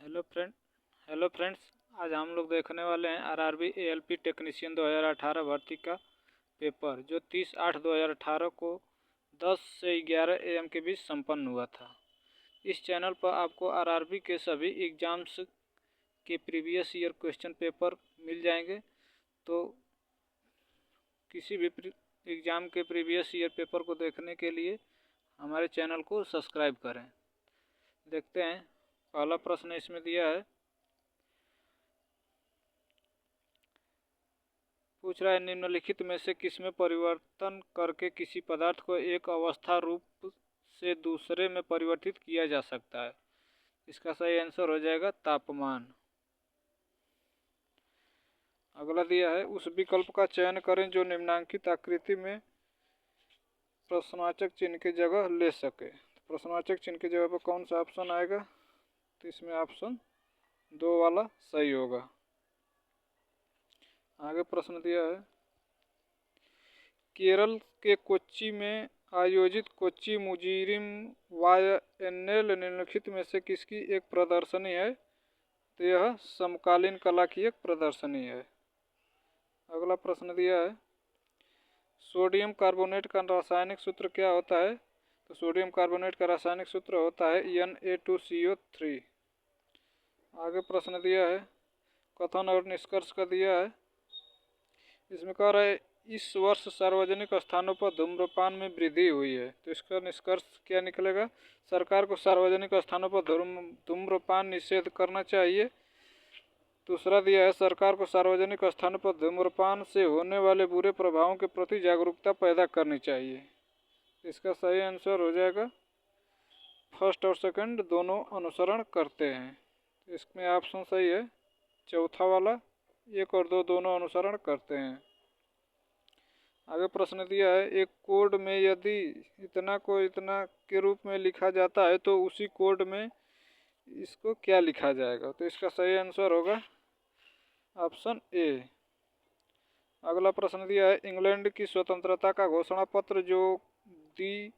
Hello friends. आज हम लोग देखने वाले हैं आरआरबी एएलपी टेक्नीशियन 2018 भर्ती का पेपर, जो 30/8/2018 को 10 से 11 AM के बीच संपन्न हुआ था। इस चैनल पर आपको आरआरबी के सभी एग्ज़ाम्स के प्रीवियस ईयर क्वेश्चन पेपर मिल जाएंगे। तो किसी भी एग्ज़ाम के प्रीवियस ईयर पेपर को देखने के लिए हमारे चैनल को सब्सक्राइब करें। देखते हैं, पहला प्रश्न इसमें दिया है, पूछ रहा है निम्नलिखित में से किसमें परिवर्तन करके किसी पदार्थ को एक अवस्था रूप से दूसरे में परिवर्तित किया जा सकता है। इसका सही आंसर हो जाएगा तापमान। अगला दिया है, उस विकल्प का चयन करें जो निम्नांकित आकृति में प्रश्नवाचक चिन्ह की जगह ले सके। प्रश्नवाचक चिन्ह की जगह पर कौन सा ऑप्शन आएगा? तो इसमें ऑप्शन 2 वाला सही होगा। आगे प्रश्न दिया है, केरल के कोच्चि में आयोजित कोच्चि मुजीरिम वायएनेल निम्नलिखित में से किसकी एक प्रदर्शनी है? तो यह समकालीन कला की एक प्रदर्शनी है। अगला प्रश्न दिया है, सोडियम कार्बोनेट का रासायनिक सूत्र क्या होता है? तो सोडियम कार्बोनेट का रासायनिक सूत्र होता है Na2CO3। आगे प्रश्न दिया है, कथन और निष्कर्ष का दिया है। इसमें कह रहा है इस वर्ष सार्वजनिक स्थानों पर धूम्रपान में वृद्धि हुई है। तो इसका निष्कर्ष क्या निकलेगा? सरकार को सार्वजनिक स्थानों पर धूम्रपान निषेध करना चाहिए। दूसरा दिया है, सरकार को सार्वजनिक स्थानों पर धूम्रपान से होने वाले बुरे प्रभावों के प्रति जागरूकता पैदा करनी चाहिए। इसका सही आंसर हो जाएगा फर्स्ट और सेकंड दोनों अनुसरण करते हैं। इसमें ऑप्शन सही है चौथा वाला, 1 और 2 दोनों अनुसरण करते हैं। आगे प्रश्न दिया है, एक कोड में यदि इतना को इतना के रूप में लिखा जाता है तो उसी कोड में इसको क्या लिखा जाएगा? तो इसका सही आंसर होगा ऑप्शन ए। अगला प्रश्न दिया है, इंग्लैंड की स्वतंत्रता का घोषणा पत्र जो दी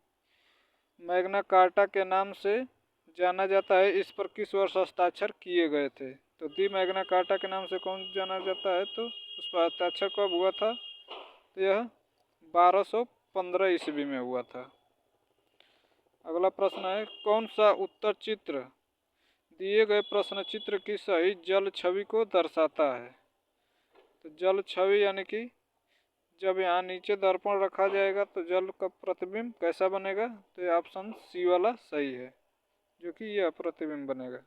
मैग्ना कार्टा के नाम से जाना जाता है, इस पर किस वर्ष हस्ताक्षर किए गए थे? तो दी मैग्ना कार्टा के नाम से कौन जाना जाता है? तो उस पर हस्ताक्षर कब हुआ था? तो यह 1215 ईस्वी में हुआ था। अगला प्रश्न है, कौन सा उत्तर चित्र दिए गए प्रश्न चित्र की सही जल छवि को दर्शाता है? तो जल छवि यानी कि जब यहाँ नीचे दर्पण रखा जाएगा तो जल का प्रतिबिंब कैसा बनेगा? तो ये ऑप्शन सी वाला सही है, जो कि यह प्रतिबिंब बनेगा।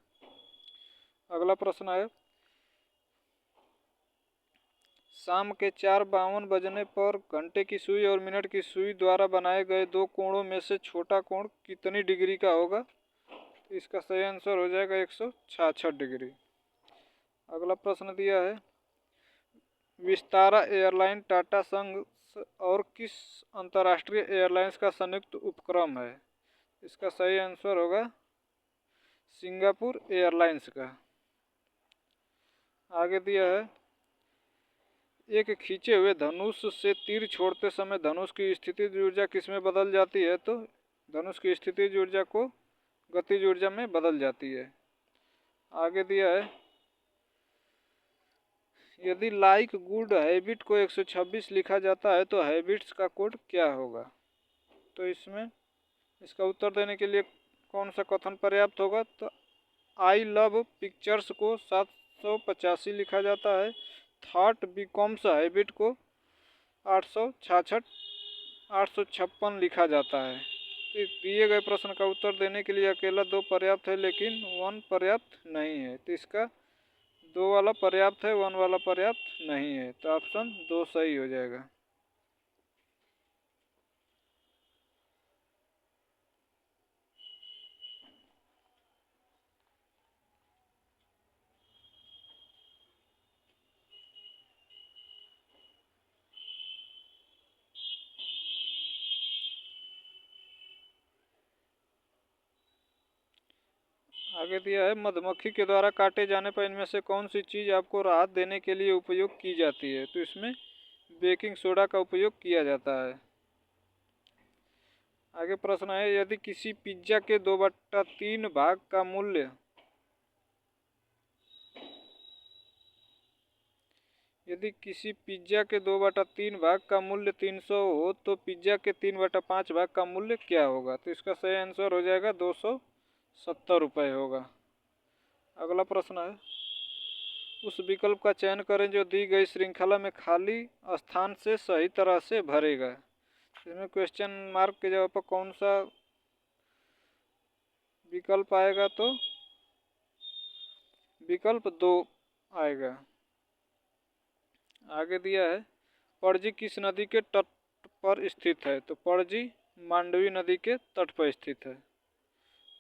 अगला प्रश्न है, शाम के 4:52 बजने पर घंटे की सुई और मिनट की सुई द्वारा बनाए गए दो कोणों में से छोटा कोण कितनी डिग्री का होगा? तो इसका सही आंसर हो जाएगा 166 डिग्री। अगला प्रश्न दिया है, विस्तारा एयरलाइन टाटा संघ और किस अंतर्राष्ट्रीय एयरलाइंस का संयुक्त उपक्रम है? इसका सही आंसर होगा सिंगापुर एयरलाइंस का। आगे दिया है, एक खींचे हुए धनुष से तीर छोड़ते समय धनुष की स्थितिज ऊर्जा किसमें बदल जाती है? तो धनुष की स्थितिज ऊर्जा को गतिज ऊर्जा में बदल जाती है। आगे दिया है, यदि लाइक गुड हैबिट को 126 लिखा जाता है तो हैबिट्स का कोड क्या होगा? तो इसमें इसका उत्तर देने के लिए कौन सा कथन पर्याप्त होगा? तो आई लव पिक्चर्स को 785 लिखा जाता है, थॉट बिकम्स हैबिट को 856 लिखा जाता है। तो दिए गए प्रश्न का उत्तर देने के लिए अकेला 2 पर्याप्त है, लेकिन 1 पर्याप्त नहीं है। तो इसका 2 वाला पर्याप्त है, 1 वाला पर्याप्त नहीं है। तो ऑप्शन 2 सही हो जाएगा। आगे दिया है, मधुमक्खी के द्वारा काटे जाने पर इनमें से कौन सी चीज़ आपको राहत देने के लिए उपयोग की जाती है? तो इसमें बेकिंग सोडा का उपयोग किया जाता है। आगे प्रश्न है, यदि किसी पिज्जा के 2/3 भाग का मूल्य यदि किसी पिज्ज़ा के 2/3 भाग का मूल्य 300 हो तो पिज्ज़ा के 3/5 भाग का मूल्य क्या होगा? तो इसका सही आंसर हो जाएगा 270 रुपये होगा। अगला प्रश्न है, उस विकल्प का चयन करें जो दी गई श्रृंखला में खाली स्थान से सही तरह से भरेगा। इसमें क्वेश्चन मार्क के जगह पर कौन सा विकल्प आएगा? तो विकल्प 2 आएगा। आगे दिया है, पणजी किस नदी के तट पर स्थित है? तो पणजी मांडवी नदी के तट पर स्थित है।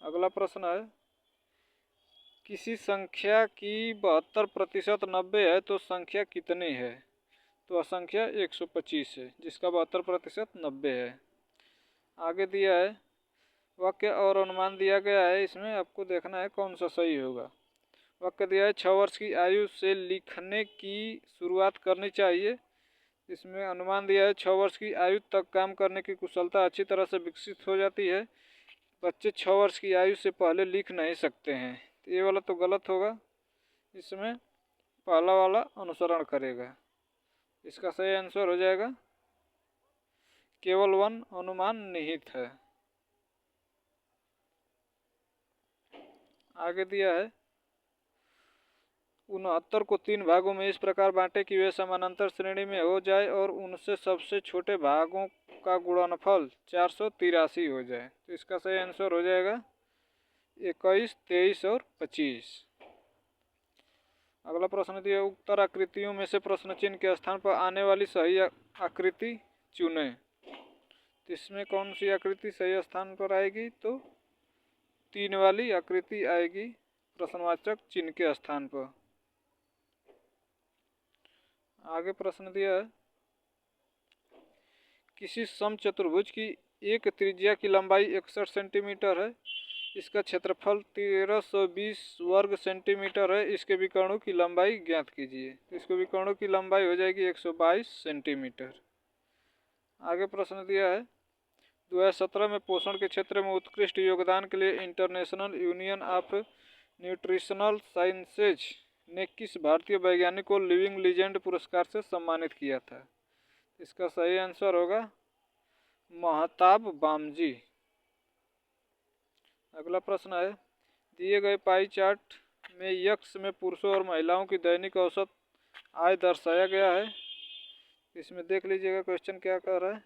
अगला प्रश्न है, किसी संख्या की 72% 90 है तो संख्या कितनी है? तो संख्या 125 है, जिसका 72% 90 है। आगे दिया है, वाक्य और अनुमान दिया गया है, इसमें आपको देखना है कौन सा सही होगा। वाक्य दिया है, 6 वर्ष की आयु से लिखने की शुरुआत करनी चाहिए। इसमें अनुमान दिया है, 6 वर्ष की आयु तक काम करने की कुशलता अच्छी तरह से विकसित हो जाती है। बच्चे 6 वर्ष की आयु से पहले लिख नहीं सकते हैं। तो ये वाला तो गलत होगा, इसमें पहला वाला अनुसरण करेगा। इसका सही आंसर हो जाएगा केवल 1 अनुमान निहित है। आगे दिया है, 69 को 3 भागों में इस प्रकार बांटे कि वे समानांतर श्रेणी में हो जाए और उनसे सबसे छोटे भागों का गुणनफल 483 हो जाए। तो इसका सही आंसर हो जाएगा 21, 23 और 25। अगला प्रश्न दिया, उत्तर आकृतियों में से प्रश्न चिन्ह के स्थान पर आने वाली सही आकृति चुने। तो इसमें कौन सी आकृति सही स्थान पर आएगी? तो 3 वाली आकृति आएगी प्रश्नवाचक चिन्ह के स्थान पर। आगे प्रश्न दिया है, किसी समचतुर्भुज की एक त्रिज्या की लंबाई 61 सेंटीमीटर है, इसका क्षेत्रफल 1320 वर्ग सेंटीमीटर है, इसके विकर्णों की लंबाई ज्ञात कीजिए। तो इसके विकर्णों की लंबाई हो जाएगी 122 सेंटीमीटर। आगे प्रश्न दिया है, 2017 में पोषण के क्षेत्र में उत्कृष्ट योगदान के लिए international union of nutritional sciences ने किस भारतीय वैज्ञानिक को लिविंग लीजेंड पुरस्कार से सम्मानित किया था? इसका सही आंसर होगा महताब बामजी। अगला प्रश्न है, दिए गए पाई चार्ट में यक्स में पुरुषों और महिलाओं की दैनिक औसत आय दर्शाया गया है। इसमें देख लीजिएगा क्वेश्चन क्या कह रहा है।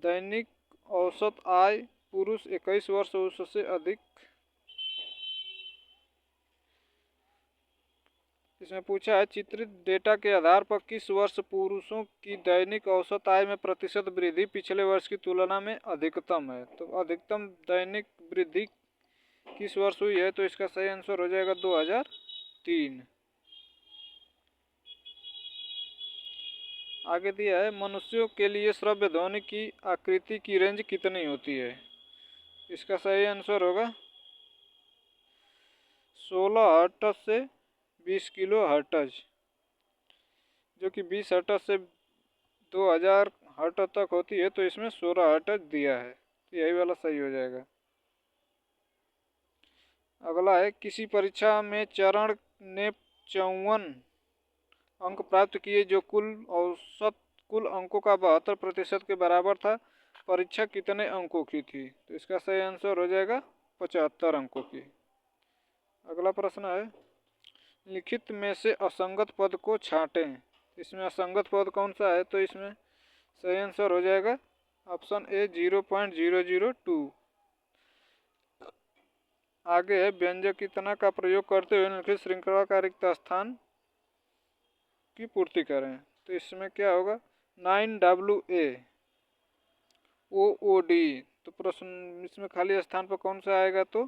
दैनिक औसत आय पुरुष 21 वर्ष उससे अधिक। इसमें पूछा है, चित्रित डेटा के आधार पर किस वर्ष पुरुषों की दैनिक औसत आय में प्रतिशत वृद्धि पिछले वर्ष की तुलना में अधिकतम है? तो अधिकतम दैनिक वृद्धि किस वर्ष हुई है? तो इसका सही आंसर हो जाएगा 2003। आगे दिया है, मनुष्यों के लिए श्रव्य ध्वनि की आकृति की रेंज कितनी होती है? इसका सही आंसर होगा 16 हर्ट्ज से 20 किलो हर्ट्ज, जो कि 20 हर्ट्ज से 2000 हर्ट्ज तक होती है। तो इसमें 16 हर्ट्ज दिया है, तो यही वाला सही हो जाएगा। अगला है, किसी परीक्षा में चरण ने 54 अंक प्राप्त किए जो कुल अंकों का 72% के बराबर था। परीक्षा कितने अंकों की थी? तो इसका सही आंसर हो जाएगा 75 अंकों की। अगला प्रश्न है, लिखित में से असंगत पद को छांटें। इसमें असंगत पद कौन सा है? तो इसमें सही आंसर हो जाएगा ऑप्शन ए 0.002। आगे है, व्यंजक कितना का प्रयोग करते हुए निम्नलिखित श्रृंखला का रिक्त स्थान की पूर्ति करें। तो इसमें क्या होगा 9WA OOD। तो प्रश्न इसमें खाली स्थान पर कौन सा आएगा? तो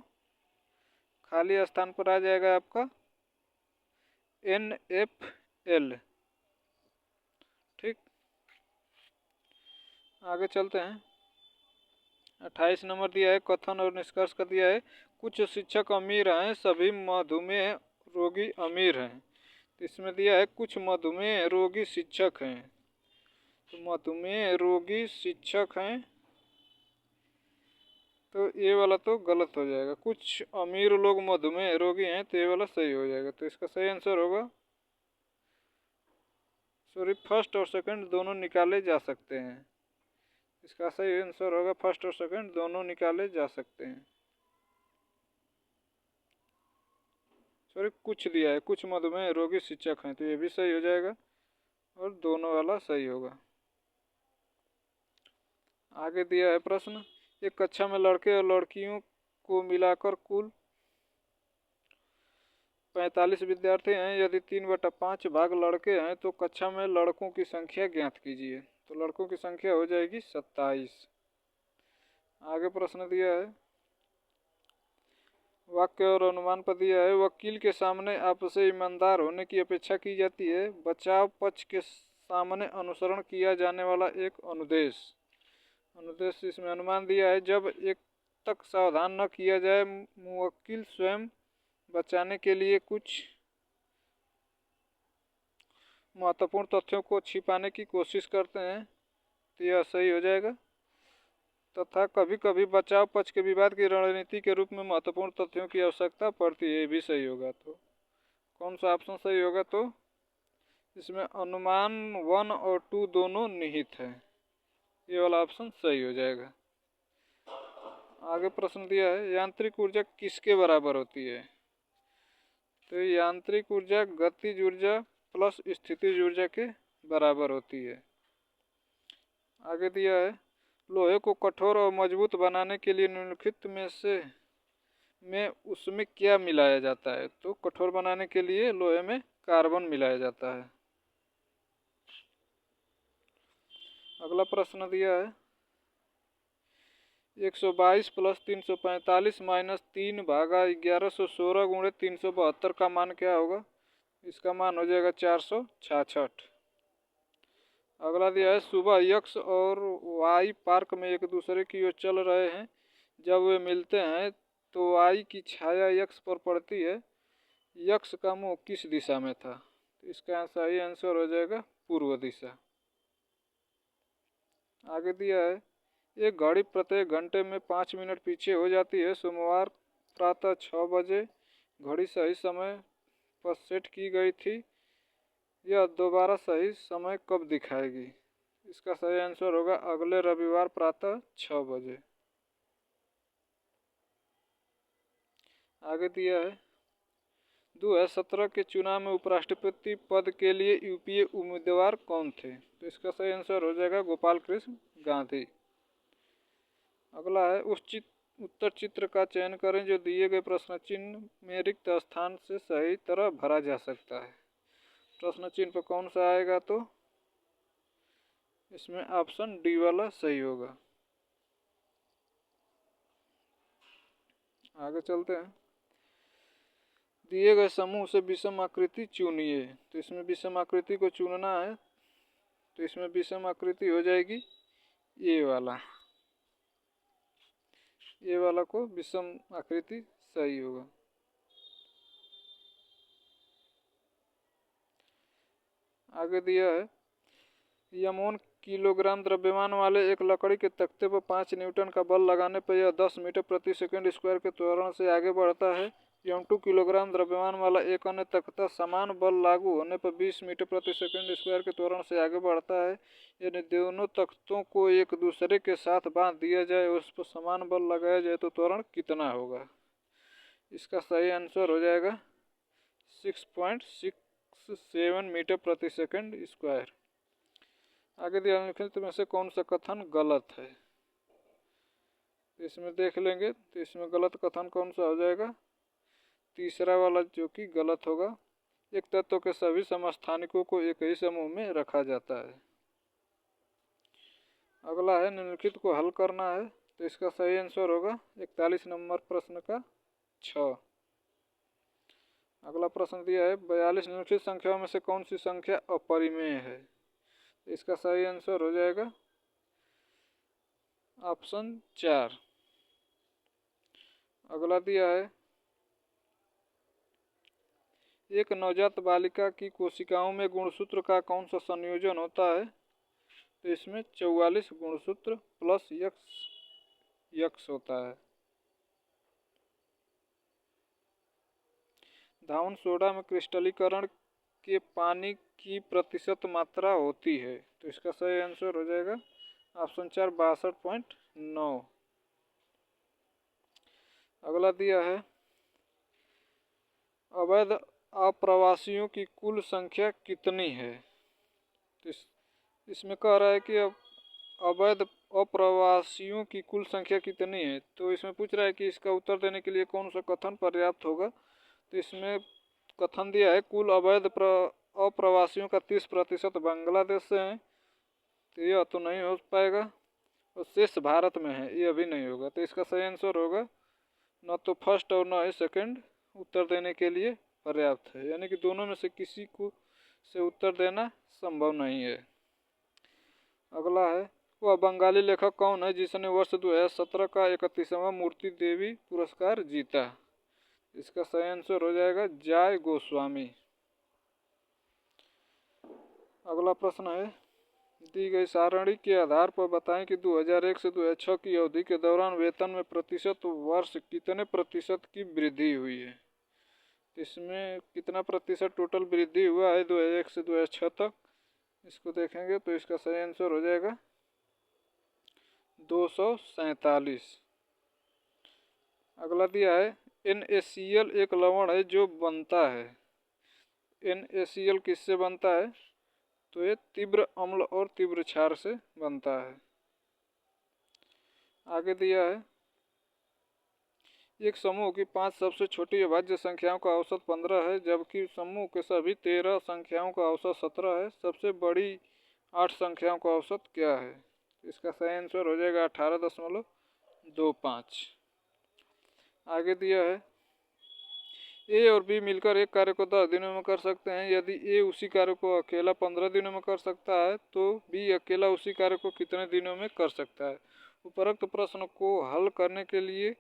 खाली स्थान पर आ जाएगा आपका NFL। ठीक, आगे चलते हैं। 28 नंबर दिया है, कथन और निष्कर्ष का दिया है, कुछ शिक्षक अमीर हैं, सभी मधुमेह रोगी अमीर हैं। तो इसमें दिया है कुछ मधुमेह रोगी शिक्षक हैं। तो मधुमेह रोगी शिक्षक हैं, तो ये वाला तो गलत हो जाएगा। कुछ अमीर लोग मधुमेह रोगी हैं, तो ये वाला सही हो जाएगा। तो इसका सही आंसर होगा, सॉरी, फर्स्ट और सेकंड दोनों निकाले जा सकते हैं। इसका सही आंसर होगा फर्स्ट और सेकंड दोनों निकाले जा सकते हैं। सॉरी, कुछ दिया है, कुछ मधुमेह रोगी शिक्षक हैं, तो ये भी सही हो जाएगा और दोनों वाला सही होगा। आगे दिया है प्रश्न, एक कक्षा में लड़के और लड़कियों को मिलाकर कुल 45 विद्यार्थी हैं। यदि 3/5 भाग लड़के हैं तो कक्षा में लड़कों की संख्या ज्ञात कीजिए। तो लड़कों की संख्या हो जाएगी 27। आगे प्रश्न दिया है, वाक्य और अनुमान पर दिया है, वकील के सामने आपसे ईमानदार होने की अपेक्षा की जाती है। बचाव पक्ष के सामने अनुसरण किया जाने वाला एक अनुदेश। अनुदेश इसमें अनुमान दिया है, जब एक तक सावधान न किया जाए, मुवक्किल स्वयं बचाने के लिए कुछ महत्वपूर्ण तथ्यों को छिपाने की कोशिश करते हैं, तो यह सही हो जाएगा। तथा कभी कभी बचाव पक्ष के विवाद की रणनीति के रूप में महत्वपूर्ण तथ्यों की आवश्यकता पड़ती है, ये भी सही होगा। तो कौन सा ऑप्शन सही होगा? तो इसमें अनुमान 1 और 2 दोनों निहित है, ये वाला ऑप्शन सही हो जाएगा। आगे प्रश्न दिया है, यांत्रिक ऊर्जा किसके बराबर होती है? तो यांत्रिक ऊर्जा गतिज ऊर्जा प्लस स्थितिज ऊर्जा के बराबर होती है। आगे दिया है, लोहे को कठोर और मजबूत बनाने के लिए निम्नलिखित में उसमें क्या मिलाया जाता है? तो कठोर बनाने के लिए लोहे में कार्बन मिलाया जाता है। अगला प्रश्न दिया है, 122 प्लस 345 माइनस 3 भागा 1116 गुणे 372 का मान क्या होगा? इसका मान हो जाएगा 466। अगला दिया है, सुबह यक्ष और वाई पार्क में एक दूसरे की ओर चल रहे हैं। जब वे मिलते हैं तो वाई की छाया यक्ष पर पड़ती है। यक्ष का मुंह किस दिशा में था? तो इसका सही आंसर हो जाएगा पूर्व दिशा। आगे दिया है, एक घड़ी प्रत्येक घंटे में 5 मिनट पीछे हो जाती है। सोमवार प्रातः 6 बजे घड़ी सही समय पर सेट की गई थी। यह दोबारा सही समय कब दिखाएगी? इसका सही आंसर होगा अगले रविवार प्रातः 6 बजे। आगे दिया है, 2017 के चुनाव में उपराष्ट्रपति पद के लिए यूपीए उम्मीदवार कौन थे? तो इसका सही आंसर हो जाएगा गोपाल कृष्ण गांधी। अगला है, उत्तर चित्र का चयन करें जो दिए गए प्रश्न चिन्ह में रिक्त स्थान से सही तरह भरा जा सकता है। प्रश्न चिन्ह पर कौन सा आएगा? तो इसमें ऑप्शन डी वाला सही होगा। आगे चलते हैं, दिए गए समूह से विषम आकृति चुनिए। तो इसमें विषम आकृति को चुनना है, तो इसमें विषम आकृति हो जाएगी ये वाला। ये वाला को विषम आकृति सही होगा। आगे दिया है, यमोन किलोग्राम द्रव्यमान वाले एक लकड़ी के तख्ते पर 5 न्यूटन का बल लगाने पर यह 10 मीटर प्रति सेकंड स्क्वायर के त्वरण से आगे बढ़ता है। m2 किलोग्राम द्रव्यमान वाला एक अन्य तख्ता समान बल लागू होने पर 20 मीटर प्रति सेकंड स्क्वायर के त्वरण से आगे बढ़ता है। यदि दोनों तख्तों को एक दूसरे के साथ बांध दिया जाए और उस पर समान बल लगाया जाए तो त्वरण कितना होगा? इसका सही आंसर हो जाएगा 6.67 मीटर प्रति सेकंड स्क्वायर। आगे दिया निम्नलिखित में से कौन सा कथन गलत है? इसमें देख लेंगे, तो इसमें गलत कथन कौन सा हो जाएगा? तीसरा वाला जो कि गलत होगा। एक तत्व के सभी समस्थानिकों को एक ही समूह में रखा जाता है। अगला है, निम्नलिखित को हल करना है, तो इसका सही आंसर होगा 41 नंबर प्रश्न का 6। अगला प्रश्न दिया है, 42 निम्नलिखित संख्याओं में से कौन सी संख्या अपरिमेय है? इसका सही आंसर हो जाएगा ऑप्शन 4। अगला दिया है, एक नवजात बालिका की कोशिकाओं में गुणसूत्र का कौन सा संयोजन होता है? तो इसमें 44 गुणसूत्र प्लस यक्स होता है। धावन सोडा में क्रिस्टलीकरण के पानी की प्रतिशत मात्रा होती है। तो इसका सही आंसर हो जाएगा ऑप्शन 4 62.9। अगला दिया है अवैध अप्रवासियों की कुल संख्या कितनी है। तो इसमें कह रहा है कि अब अवैध अप्रवासियों की कुल संख्या कितनी है। तो इसमें पूछ रहा है कि इसका उत्तर देने के लिए कौन सा कथन पर्याप्त होगा। तो इसमें कथन दिया है कुल अवैध अप्रवासियों का 30% बांग्लादेश से हैं। तो यह तो नहीं हो पाएगा और शेष भारत में है, यह भी नहीं होगा। तो इसका सही आंसर होगा न तो फर्स्ट और न ही सेकंड उत्तर देने के लिए पर्याप्त है, यानी कि दोनों में से किसी को से उत्तर देना संभव नहीं है। अगला है वह बंगाली लेखक कौन है जिसने वर्ष 2017 का 31वां मूर्ति देवी पुरस्कार जीता। इसका सही आंसर हो जाएगा जय गोस्वामी। अगला प्रश्न है दी गई सारणी के आधार पर बताएं कि 2001 से 2006 की अवधि के दौरान वेतन में प्रतिशत वर्ष कितने प्रतिशत की वृद्धि हुई है। इसमें कितना प्रतिशत टोटल वृद्धि हुआ है 2001 से 2006 तक, इसको देखेंगे तो इसका सही आंसर हो जाएगा 247। अगला दिया है NaCl एक लवण है जो बनता है। NaCl किससे बनता है। तो ये तीव्र अम्ल और तीव्र क्षार से बनता है। आगे दिया है एक समूह की 5 सबसे छोटी अभाज्य संख्याओं का औसत 15 है जबकि समूह के सभी 13 संख्याओं का औसत 17 है। सबसे बड़ी 8 संख्याओं का औसत क्या है। इसका सही आंसर हो जाएगा 18.25। आगे दिया है ए और बी मिलकर एक कार्य को 10 दिनों में कर सकते हैं। यदि ए उसी कार्य को अकेला 15 दिनों में कर सकता है तो बी अकेला उसी कार्य को कितने दिनों में कर सकता है। उपरोक्त प्रश्न को हल करने के लिए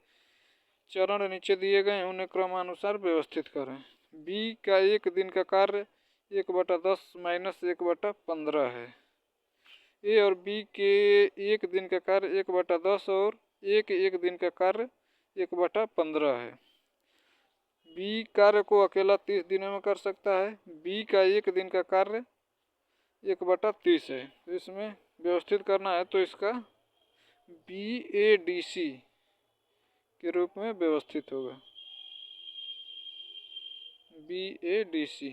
चरण नीचे दिए गए हैं, उन्हें क्रमानुसार व्यवस्थित करें। बी का एक दिन का कार्य 1/10 - 1/15 है। ए और बी के एक दिन का कार्य 1/10 और एक दिन का कार्य 1/15 है। बी कार्य को अकेला 30 दिनों में कर सकता है। बी का एक दिन का कार्य 1/30 है। तो इसमें व्यवस्थित करना है तो इसका BADC के रूप में व्यवस्थित होगा। BADC।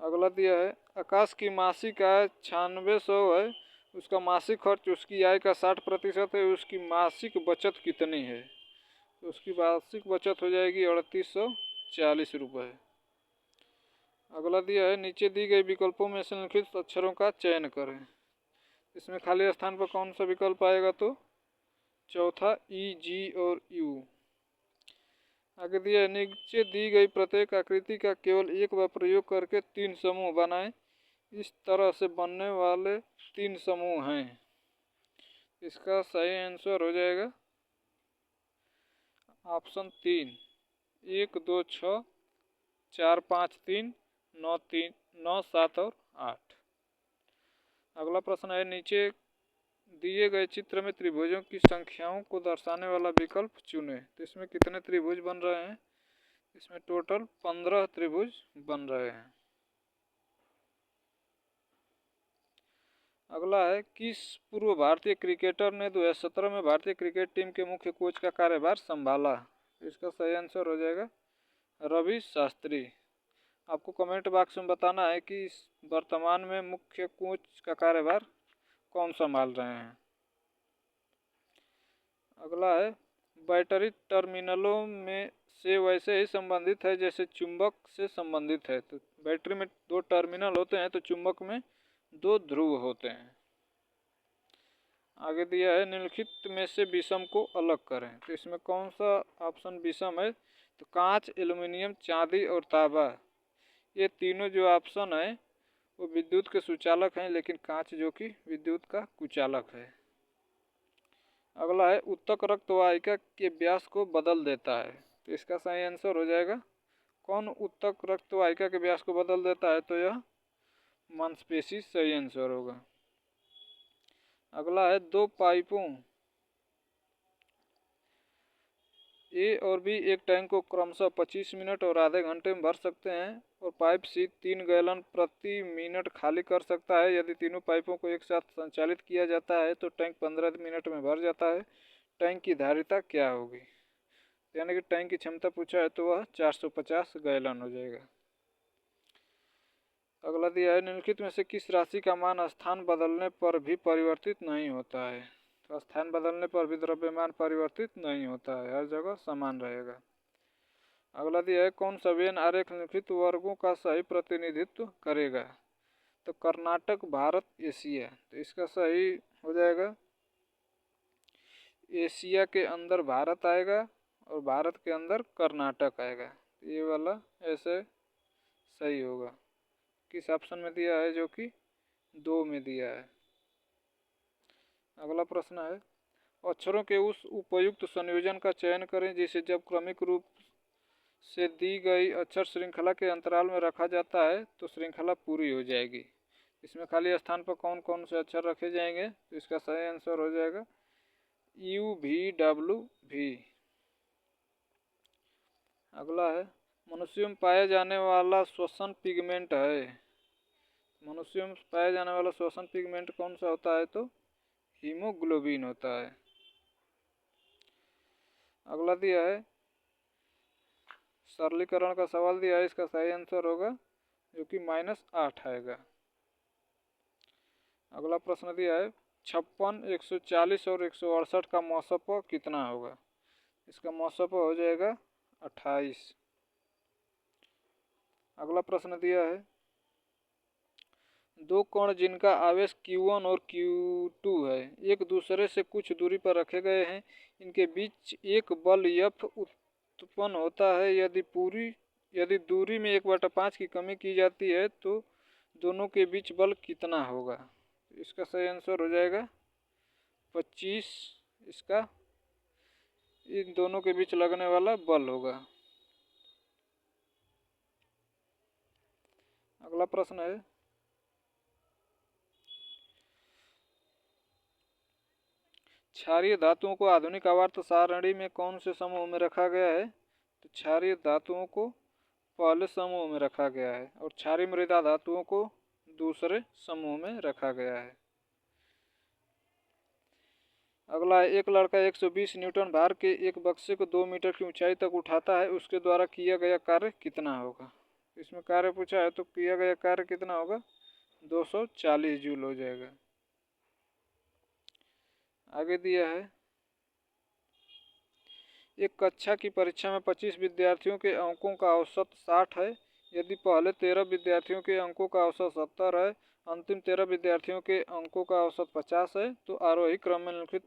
अगला दिया है आकाश की मासिक आय 9600 है, उसका मासिक खर्च उसकी आय का 60% है, उसकी मासिक बचत कितनी है। तो उसकी वार्षिक बचत हो जाएगी 3840 रुपये। अगला दिया है नीचे दी गई विकल्पों में से निम्नलिखित अक्षरों का चयन करें। इसमें खाली स्थान पर कौन सा विकल्प आएगा तो चौथा E, G और U। आगे दिया है नीचे दी गई प्रत्येक आकृति का केवल एक बार प्रयोग करके 3 समूह बनाएं। इस तरह से बनने वाले 3 समूह हैं। इसका सही आंसर हो जाएगा ऑप्शन 3 1 2 6 4 5 3 9 3 9 7 और 8। अगला प्रश्न है नीचे दिए गए चित्र में त्रिभुजों की संख्याओं को दर्शाने वाला विकल्प चुनें। तो इसमें कितने त्रिभुज बन रहे हैं। इसमें टोटल 15 त्रिभुज बन रहे हैं। अगला है किस पूर्व भारतीय क्रिकेटर ने 2017 में भारतीय क्रिकेट टीम के मुख्य कोच का कार्यभार संभाला। इसका सही आंसर हो जाएगा रवि शास्त्री। आपको कमेंट बॉक्स में बताना है कि वर्तमान में मुख्य कोच का कार्यभार कौन संभाल रहे हैं। अगला है बैटरी टर्मिनलों में से वैसे ही संबंधित है जैसे चुंबक से संबंधित है। तो बैटरी में 2 टर्मिनल होते हैं तो चुंबक में 2 ध्रुव होते हैं। आगे दिया है निम्नलिखित में से विषम को अलग करें। तो इसमें कौन सा ऑप्शन विषम है। तो कांच, एल्युमिनियम, चांदी और तांबा, ये तीनों जो ऑप्शन है वो विद्युत के सुचालक हैं, लेकिन कांच जो कि विद्युत का कुचालक है। अगला है उत्तक रक्त वाहिका के व्यास को बदल देता है। तो इसका सही आंसर हो जाएगा कौन उत्तक रक्त वाहिका के व्यास को बदल देता है। तो यह मांसपेशी सही आंसर होगा। अगला है दो पाइपों ए और बी एक टैंक को क्रमशः 25 मिनट और आधे घंटे में भर सकते हैं और पाइप सी 3 गैलन प्रति मिनट खाली कर सकता है। यदि तीनों पाइपों को एक साथ संचालित किया जाता है तो टैंक 15 मिनट में भर जाता है। टैंक की धारिता क्या होगी? यानी कि टैंक की क्षमता पूछा है तो वह 450 गैलन हो जाएगा। अगला दिया है निम्नलिखित में से किस राशि का मान स्थान बदलने पर भी परिवर्तित नहीं होता है? तो स्थान बदलने पर भी द्रव्यमान परिवर्तित नहीं होता है, हर जगह समान रहेगा। अगला दिया है कौन सा वेन आरेख निम्नलिखित वर्गों का सही प्रतिनिधित्व करेगा? तो कर्नाटक, भारत, एशिया। तो इसका सही हो जाएगा एशिया के अंदर भारत आएगा और भारत के अंदर कर्नाटक आएगा। ये वाला ऐसे सही होगा। किस ऑप्शन में दिया है? जो कि 2 में दिया है। अगला प्रश्न है अक्षरों के उस उपयुक्त संयोजन का चयन करें जिसे जब क्रमिक रूप से दी गई अक्षर श्रृंखला के अंतराल में रखा जाता है तो श्रृंखला पूरी हो जाएगी। इसमें खाली स्थान पर कौन कौन से अक्षर रखे जाएंगे? तो इसका सही आंसर हो जाएगा UVW। अगला है मनुष्यों में पाया जाने वाला श्वसन पिगमेंट है। मनुष्यों में पाया जाने वाला श्वसन पिगमेंट कौन सा होता है? तो हीमोग्लोबिन होता है। अगला दिया है सरलीकरण का सवाल दिया है, इसका सही आंसर होगा जो कि -8 आएगा। अगला प्रश्न दिया है 56, 140 और 168 का मौसप कितना होगा? इसका मौसप हो जाएगा 28। अगला प्रश्न दिया है दो कण जिनका आवेश Q1 और Q2 है एक दूसरे से कुछ दूरी पर रखे गए हैं, इनके बीच एक बल F उत्पन्न होता है। यदि दूरी में 1/5 की कमी की जाती है तो दोनों के बीच बल कितना होगा? इसका सही आंसर हो जाएगा 25। इसका इन दोनों के बीच लगने वाला बल होगा। अगला प्रश्न है क्षारीय धातुओं को आधुनिक आवर्त सारणी में कौन से समूह में रखा गया है? तो क्षारीय धातुओं को पहले समूह में रखा गया है और क्षारीय मृदा धातुओं को दूसरे समूह में रखा गया है। अगला है एक लड़का 120 न्यूटन भार के एक बक्से को 2 मीटर की ऊंचाई तक उठाता है, उसके द्वारा किया गया कार्य कितना होगा? इसमें कार्य पूछा है तो किया गया कार्य कितना होगा? 240 जूल हो जाएगा। आगे दिया है एक कक्षा की परीक्षा में 25 विद्यार्थियों के अंकों का औसत 60 है। यदि पहले 13 विद्यार्थियों के अंकों का औसत 70 है, अंतिम 13 विद्यार्थियों के अंकों का औसत 50 है, तो आरोही क्रम में निम्नलिखित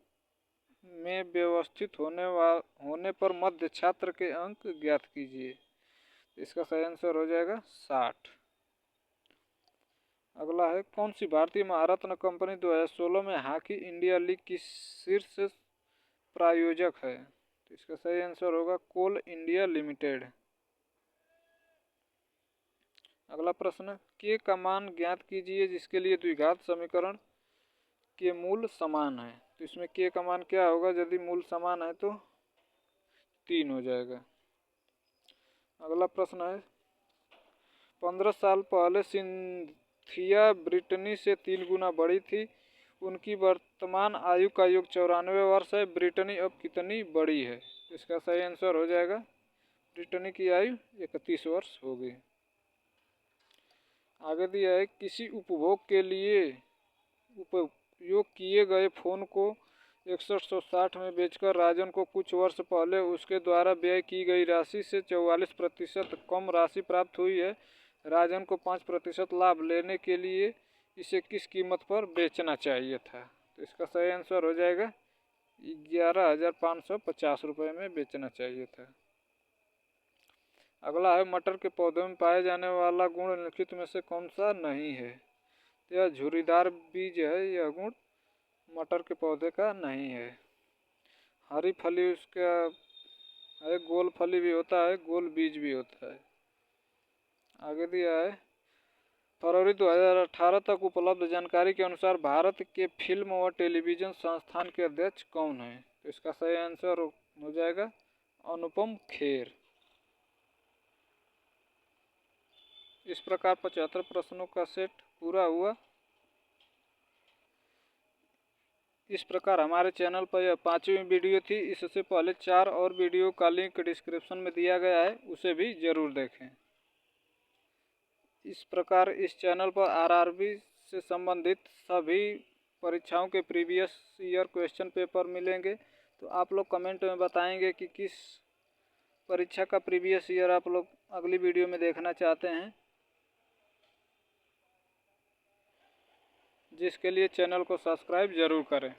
में व्यवस्थित होने पर मध्य छात्र के अंक ज्ञात कीजिए। इसका सही आंसर हो जाएगा 60। अगला है कौन सी भारतीय महारत्न कंपनी 2016 में हॉकी इंडिया लीग की शीर्ष प्रायोजक है? तो इसका सही आंसर होगा कोल इंडिया लिमिटेड। अगला प्रश्न के का मान ज्ञात कीजिए जिसके लिए द्विघात समीकरण के मूल समान है। तो इसमें के का मान क्या होगा? यदि मूल समान है तो 3 हो जाएगा। अगला प्रश्न है 15 साल पहले सिंथिया ब्रिटनी से 3 गुना बड़ी थी, उनकी वर्तमान आयु का योग 94 वर्ष है। ब्रिटनी अब कितनी बड़ी है? इसका सही आंसर हो जाएगा ब्रिटनी की आयु 31 वर्ष होगी। आगे दिया है किसी उपभोग के लिए उपयोग किए गए फोन को 6160 में बेचकर राजन को कुछ वर्ष पहले उसके द्वारा व्यय की गई राशि से 44% कम राशि प्राप्त हुई है। राजन को 5% लाभ लेने के लिए इसे किस कीमत पर बेचना चाहिए था? तो इसका सही आंसर हो जाएगा 11,550 रुपये में बेचना चाहिए था। अगला है मटर के पौधे में पाए जाने वाला गुण निम्नलिखित में से कौन सा नहीं है? यह झुर्रीदार बीज है, यह गुण मटर के पौधे का नहीं है। हरी फली उसका है, गोल फली भी होता है, गोल बीज भी होता है। आगे दिया है फरवरी 2018 तक उपलब्ध जानकारी के अनुसार भारत के फिल्म व टेलीविज़न संस्थान के अध्यक्ष कौन हैं? तो इसका सही आंसर हो जाएगा अनुपम खेर। इस प्रकार 75 प्रश्नों का सेट पूरा हुआ। इस प्रकार हमारे चैनल पर यह 5वीं वीडियो थी। इससे पहले 4 और वीडियो का लिंक डिस्क्रिप्शन में दिया गया है, उसे भी ज़रूर देखें। इस प्रकार इस चैनल पर आरआरबी से संबंधित सभी परीक्षाओं के प्रीवियस ईयर क्वेश्चन पेपर मिलेंगे। तो आप लोग कमेंट में बताएंगे कि किस परीक्षा का प्रीवियस ईयर आप लोग अगली वीडियो में देखना चाहते हैं, जिसके लिए चैनल को सब्सक्राइब ज़रूर करें।